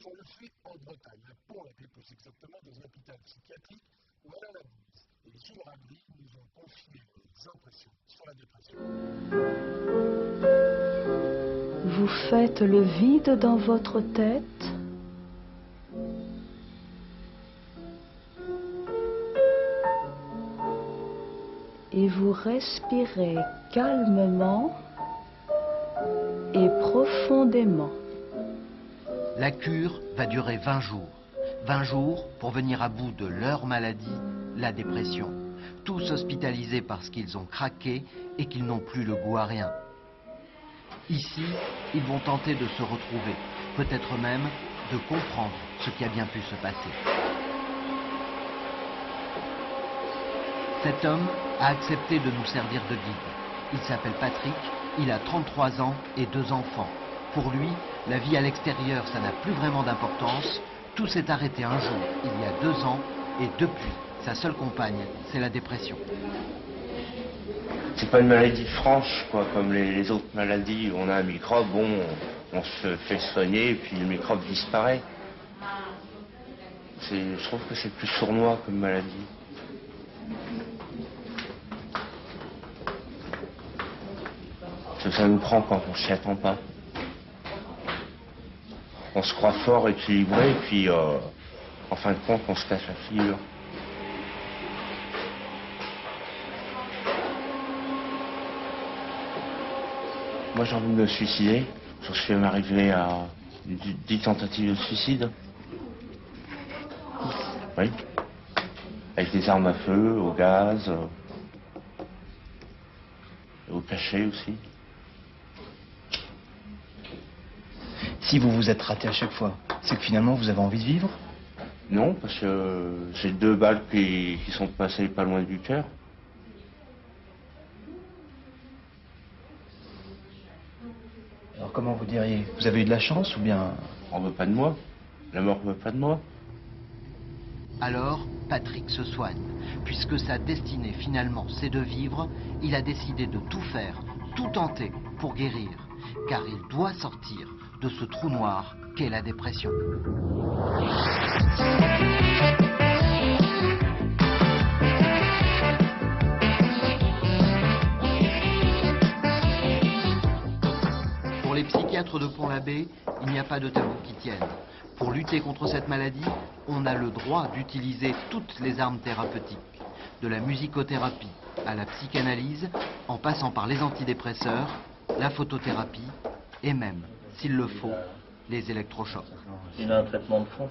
stage, on le fait en Bretagne, à Pont-l'Abbé, plus exactement, dans un hôpital psychiatrique où Alain Labouze et Jules Rabry nous ont confié des impressions sur la dépression. Vous faites le vide dans votre tête. Et vous respirez calmement et profondément. La cure va durer 20 jours. 20 jours pour venir à bout de leur maladie, la dépression. Tous hospitalisés parce qu'ils ont craqué et qu'ils n'ont plus le goût à rien. Ici, ils vont tenter de se retrouver, peut-être même de comprendre ce qui a bien pu se passer. Cet homme a accepté de nous servir de guide. Il s'appelle Patrick, il a 33 ans et 2 enfants. Pour lui, la vie à l'extérieur, ça n'a plus vraiment d'importance. Tout s'est arrêté un jour, il y a 2 ans, et depuis, sa seule compagne, c'est la dépression. C'est pas une maladie franche, quoi, comme les autres maladies où on a un microbe, bon, on se fait soigner et puis le microbe disparaît. Je trouve que c'est plus sournois comme maladie. Ça nous prend quand on s'y attend pas. On se croit fort, équilibré, et puis en fin de compte, on se casse la figure. Moi, j'ai envie de me suicider. Je suis même arrivé à 10 tentatives de suicide. Oui. Avec des armes à feu, au gaz, au cachet aussi. Si vous vous êtes raté à chaque fois, c'est que finalement vous avez envie de vivre? Non, parce que j'ai 2 balles qui sont passées pas loin du cœur. Alors comment vous diriez? Vous avez eu de la chance ou bien... On veut pas de moi. La mort veut pas de moi. Alors, Patrick se soigne. Puisque sa destinée finalement c'est de vivre, il a décidé de tout faire, tout tenter pour guérir. Car il doit sortir de ce trou noir qu'est la dépression. Pour les psychiatres de Pont-l'Abbé, il n'y a pas de tabou qui tienne. Pour lutter contre cette maladie, on a le droit d'utiliser toutes les armes thérapeutiques. De la musicothérapie à la psychanalyse, en passant par les antidépresseurs, la photothérapie et même, s'il le faut, les électrochocs. Il a un traitement de fond.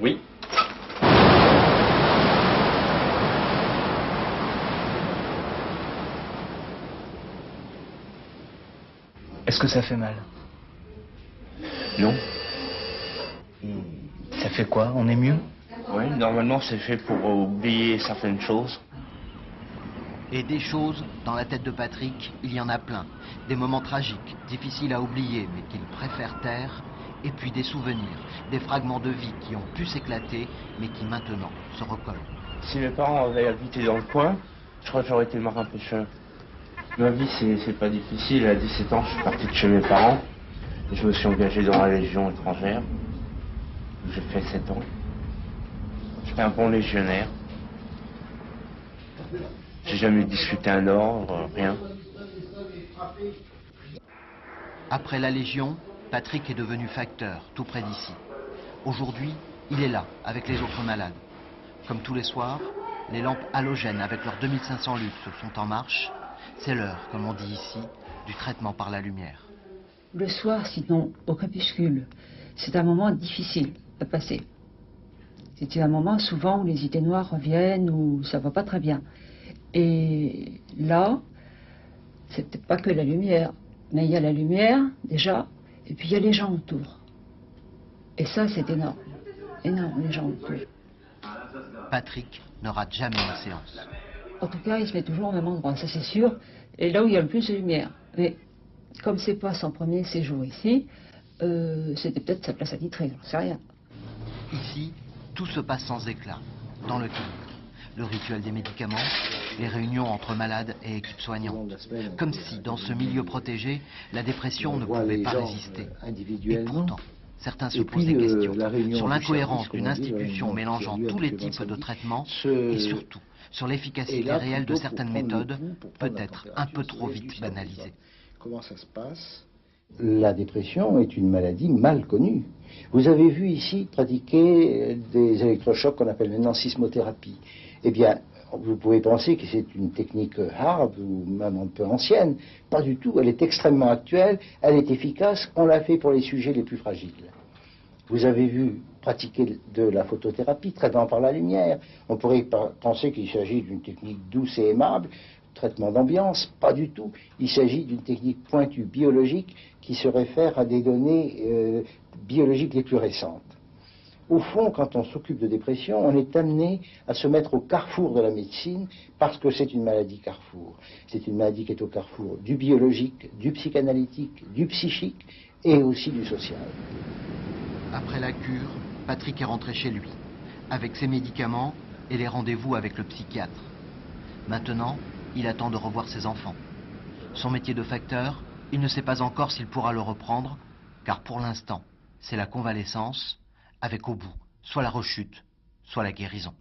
Oui. Est-ce que ça fait mal? Non. Ça fait quoi? On est mieux? Oui, normalement c'est fait pour oublier certaines choses. Et des choses, dans la tête de Patrick, il y en a plein. Des moments tragiques, difficiles à oublier, mais qu'il préfère taire. Et puis des souvenirs, des fragments de vie qui ont pu s'éclater, mais qui maintenant se recollent. Si mes parents avaient habité dans le coin, je crois que j'aurais été marin-pêcheur. Ma vie, c'est pas difficile. À 17 ans, je suis parti de chez mes parents. Et je me suis engagé dans la Légion étrangère. J'ai fait 7 ans. J'étais un bon légionnaire. J'ai jamais discuté un ordre, rien. Après la Légion, Patrick est devenu facteur, tout près d'ici. Aujourd'hui, il est là, avec les autres malades. Comme tous les soirs, les lampes halogènes avec leurs 2500 lux sont en marche. C'est l'heure, comme on dit ici, du traitement par la lumière. Le soir, sinon, au crépuscule, c'est un moment difficile à passer. C'est un moment souvent où les idées noires reviennent, où ça va pas très bien. Et là, c'est peut-être pas que la lumière, mais il y a la lumière, déjà, et puis il y a les gens autour. Et ça, c'est énorme. Énorme, les gens autour. Patrick ne rate jamais une séance. En tout cas, il se met toujours au même endroit, ça c'est sûr. Et là où il y a le plus de lumière. Mais comme c'est pas son premier séjour ici, c'était peut-être sa place attitrée, j'en sais rien. Ici, tout se passe sans éclat, dans le calme. Le rituel des médicaments, les réunions entre malades et équipes soignantes. Comme si, dans ce milieu protégé, la dépression ne pouvait pas résister. Et pourtant, certains se posent des questions sur l'incohérence d'une institution mélangeant tous les types de traitements et surtout sur l'efficacité réelle de certaines méthodes, peut-être un peu trop vite banalisées. Comment ça se passe? La dépression est une maladie mal connue. Vous avez vu ici pratiquer des électrochocs qu'on appelle maintenant sismothérapie. Eh bien, vous pouvez penser que c'est une technique hard ou même un peu ancienne. Pas du tout, elle est extrêmement actuelle, elle est efficace, on l'a fait pour les sujets les plus fragiles. Vous avez vu pratiquer de la photothérapie, traitement par la lumière. On pourrait penser qu'il s'agit d'une technique douce et aimable, traitement d'ambiance, pas du tout. Il s'agit d'une technique pointue biologique qui se réfère à des données biologiques les plus récentes. Au fond, quand on s'occupe de dépression, on est amené à se mettre au carrefour de la médecine parce que c'est une maladie carrefour. C'est une maladie qui est au carrefour du biologique, du psychanalytique, du psychique et aussi du social. Après la cure, Patrick est rentré chez lui, avec ses médicaments et les rendez-vous avec le psychiatre. Maintenant, il attend de revoir ses enfants. Son métier de facteur, il ne sait pas encore s'il pourra le reprendre, car pour l'instant, c'est la convalescence, avec au bout soit la rechute, soit la guérison.